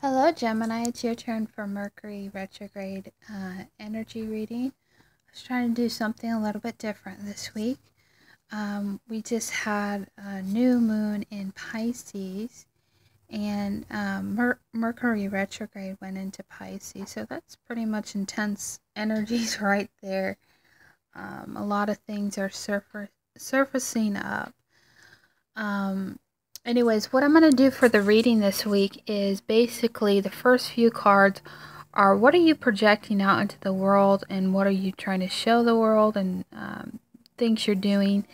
Hello, Gemini. It's your turn for Mercury retrograde energy reading. I was trying to do something a little bit different this week. We just had a new moon in Pisces, and Mercury retrograde went into Pisces. So that's pretty much intense energies right there. A lot of things are surfacing up. Anyways, what I'm going to do for the reading this week is basically the first few cards are what are you projecting out into the world and what are you trying to show the world and things you're doing.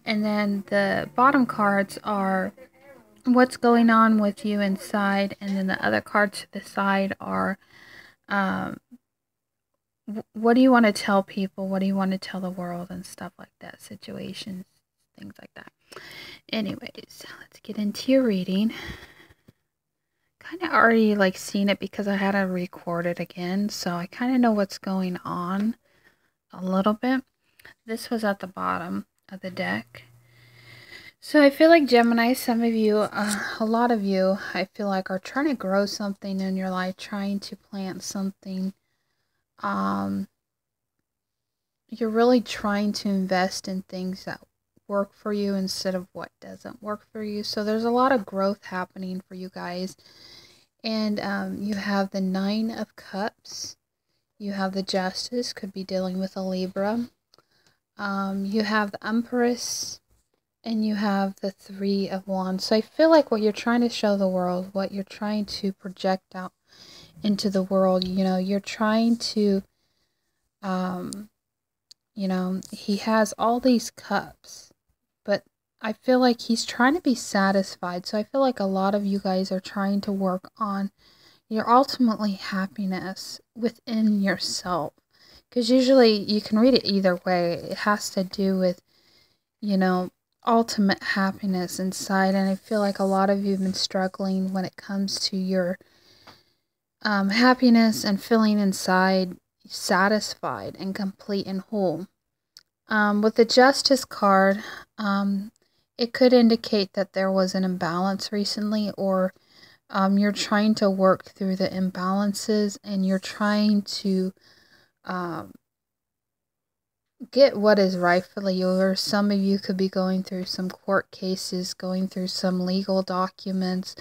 And then the bottom cards are what's going on with you inside. And then the other cards to the side are what do you want to tell people? What do you want to tell the world and stuff like that, situations, things like that. Anyways, let's get into your reading. Kind of already seen it because I had to record it again, so I kind of know what's going on a little bit. This was at the bottom of the deck. So I feel like Gemini, some of you, a lot of you, I feel like are trying to grow something in your life, trying to plant something. You're really trying to invest in things that work for you instead of what doesn't work for you. So there's a lot of growth happening for you guys. And you have the 9 of Cups. You have the Justice, could be dealing with a Libra. You have the Empress. And you have the 3 of Wands. So I feel like what you're trying to show the world, what you're trying to project out into the world, you're trying to, he has all these cups, but I feel like he's trying to be satisfied. So I feel like a lot of you guys are trying to work on your ultimately happiness within yourself. Because usually you can read it either way. It has to do with, ultimate happiness inside. And I feel like a lot of you have been struggling when it comes to your happiness and feeling inside satisfied and complete and whole. With the Justice card, it could indicate that there was an imbalance recently, or you're trying to work through the imbalances and you're trying to get what is rightfully yours. Some of you could be going through some court cases, going through some legal documents.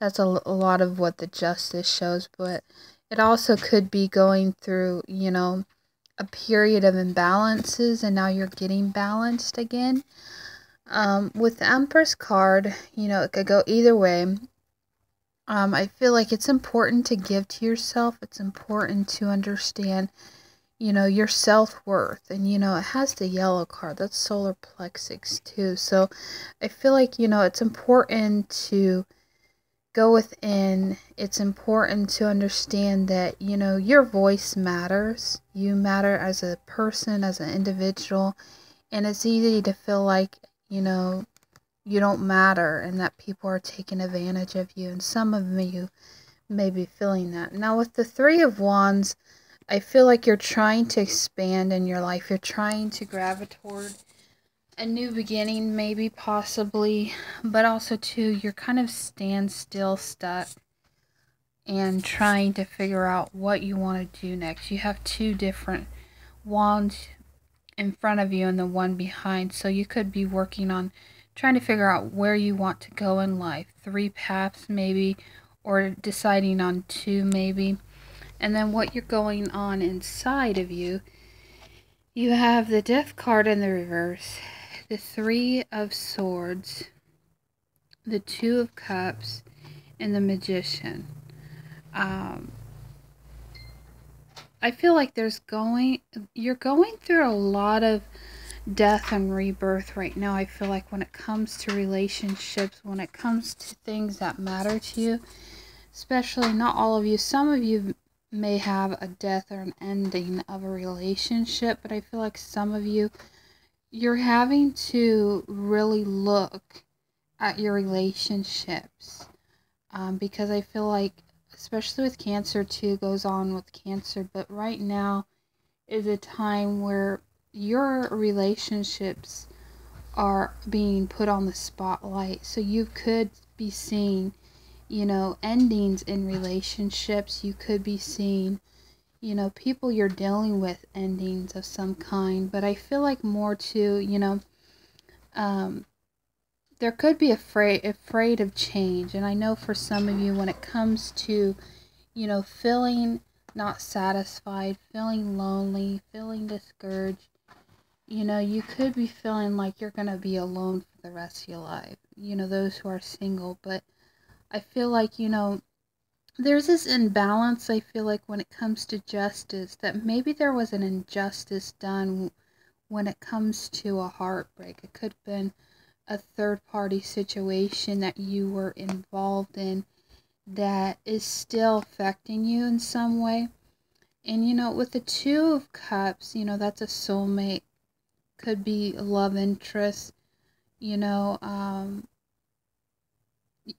That's a lot of what the Justice shows, but it also could be going through, a period of imbalances and now you're getting balanced again. With the Empress card, it could go either way. I feel like it's important to give to yourself. It's important to understand, your self-worth. And, it has the yellow card. That's solar plexus too. So I feel like, it's important to go within. It's important to understand that, your voice matters. You matter as a person, as an individual. And it's easy to feel like, you don't matter and that people are taking advantage of you. And some of you may be feeling that. Now with the 3 of Wands, I feel like you're trying to expand in your life. You're trying to gravitate toward a new beginning, maybe, possibly. But also, too, you're kind of standstill, stuck, and trying to figure out what you want to do next. You have 2 different wands in front of you and the one behind. So you could be working on trying to figure out where you want to go in life. 3 paths, maybe, or deciding on 2, maybe. And then what you're going on inside of you, you have the Death card in the reverse, the 3 of Swords, the 2 of Cups, and the Magician. I feel like you're going through a lot of death and rebirth right now. I feel like when it comes to relationships, when it comes to things that matter to you, especially not all of you, some of you may have a death or an ending of a relationship, but I feel like some of you, you're having to really look at your relationships, because I feel like, especially with Cancer too, goes on with Cancer, but right now is a time where your relationships are being put on the spotlight. So you could be seeing endings in relationships. You could be seeing, people you're dealing with endings of some kind. But I feel like more too, um, there could be afraid of change. And I know for some of you, when it comes to, feeling not satisfied, feeling lonely, feeling discouraged, you could be feeling like you're going to be alone for the rest of your life. Those who are single. But I feel like, there's this imbalance, I feel like, when it comes to justice, that maybe there was an injustice done when it comes to a heartbreak. It could have been a third party situation that you were involved in that is still affecting you in some way. And with the Two of Cups, that's a soulmate, could be a love interest, you know,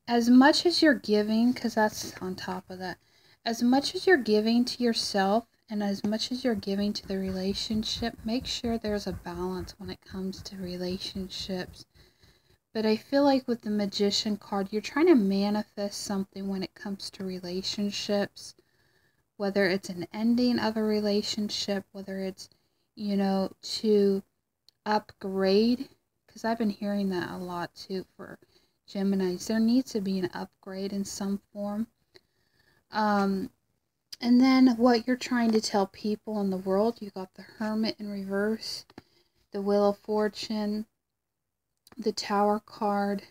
as much as you're giving, because that's on top of that, as much as you're giving to yourself and as much as you're giving to the relationship, make sure there's a balance when it comes to relationships. But I feel like with the Magician card, you're trying to manifest something when it comes to relationships, whether it's an ending of a relationship, whether it's, to upgrade, because I've been hearing that a lot too for Geminis. There needs to be an upgrade in some form. And then what you're trying to tell people in the world, you got the Hermit in reverse, the Wheel of Fortune, the Tower card,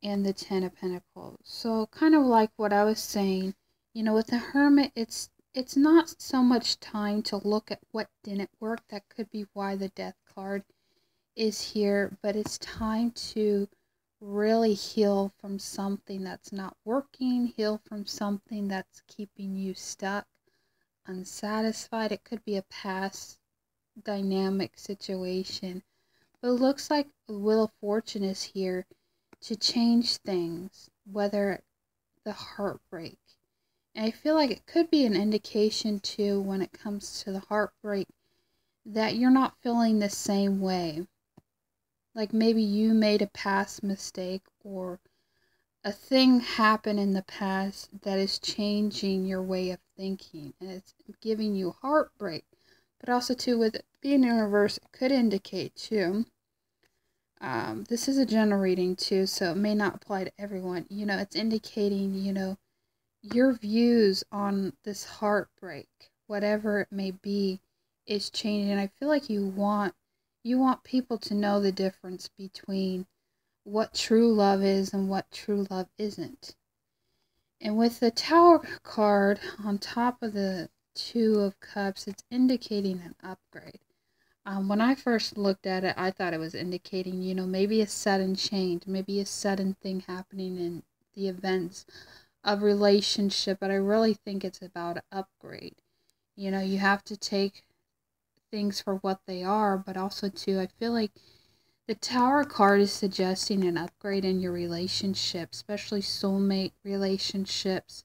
and the Ten of Pentacles. So kind of like what I was saying, with the Hermit, it's not so much time to look at what didn't work. That could be why the Death card is here, but it's time to really heal from something that's not working, heal from something that's keeping you stuck, unsatisfied. It could be a past dynamic situation. But it looks like the Wheel of Fortune is here to change things, whether the heartbreak. And I feel like it could be an indication too, when it comes to the heartbreak, that you're not feeling the same way. Like maybe you made a past mistake or a thing happened in the past that is changing your way of thinking, and it's giving you heartbreak. But also too, with it being in reverse, it could indicate too, this is a general reading too, so it may not apply to everyone. It's indicating, your views on this heartbreak, whatever it may be, is changing. And I feel like you want people to know the difference between what true love is and what true love isn't. And with the Tower card on top of the Two of Cups, it's indicating an upgrade. When I first looked at it, I thought it was indicating, maybe a sudden change, maybe a sudden thing happening in the events of relationship, but I really think it's about an upgrade. You have to take things for what they are, but also too, I feel like the Tower card is suggesting an upgrade in your relationship, especially soulmate relationships.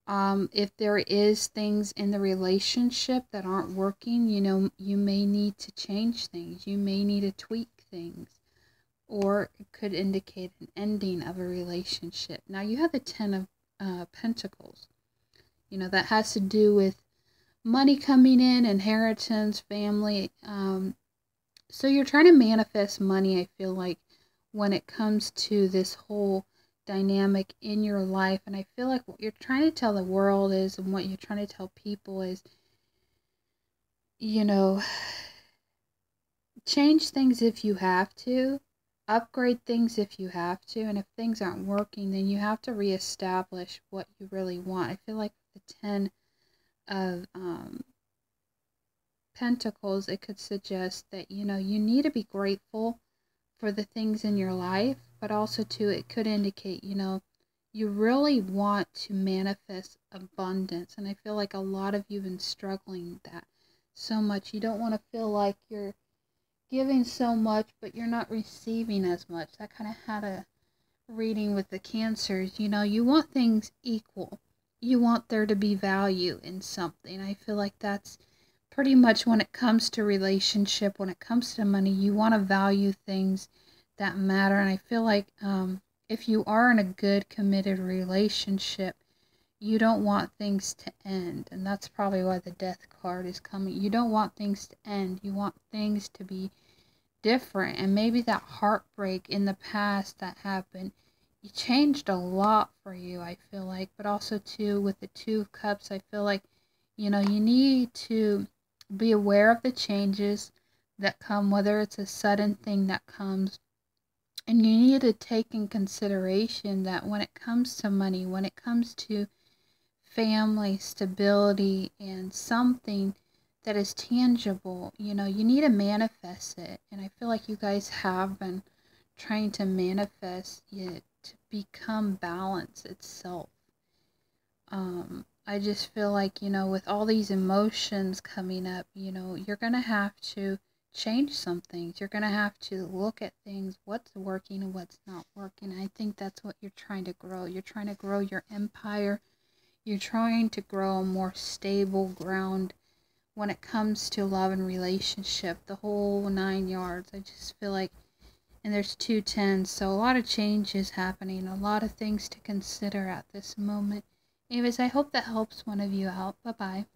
If there is things in the relationship that aren't working, you may need to change things. You may need to tweak things. Or it could indicate an ending of a relationship. Now you have the Ten of Pentacles. That has to do with money coming in, inheritance, family. So you're trying to manifest money, I feel like, when it comes to this whole dynamic in your life. And I feel like what you're trying to tell the world is, and what you're trying to tell people is, change things if you have to, upgrade things if you have to, and if things aren't working, then you have to reestablish what you really want. I feel like the Ten of Pentacles, it could suggest that, you need to be grateful for the things in your life, but also too, it could indicate, you really want to manifest abundance. And I feel like a lot of you have been struggling with that so much. You don't want to feel like you're giving so much, but you're not receiving as much. That kind of had a reading with the Cancers. You want things equal. You want there to be value in something. I feel like that's pretty much when it comes to relationship, when it comes to money, you want to value things that matter. And I feel like if you are in a good committed relationship, you don't want things to end. And that's probably why the death card is coming. You don't want things to end. You want things to be different. And maybe that heartbreak in the past that happened, you changed a lot for you, I feel like. But also too, with the Two of Cups, I feel like, you need to be aware of the changes that come, whether it's a sudden thing that comes. And you need to take in consideration that when it comes to money, when it comes to family stability and something that is tangible, you need to manifest it. And I feel like you guys have been trying to manifest it to become balance itself. I just feel like, with all these emotions coming up, you're going to have to change some things. You're going to have to look at things, what's working and what's not working. I think that's what you're trying to grow. You're trying to grow your empire. You're trying to grow a more stable ground when it comes to love and relationship, the whole 9 yards. I just feel like, and there's 2 10s, so a lot of change is happening, a lot of things to consider at this moment. Anyways, I hope that helps one of you out. Bye-bye.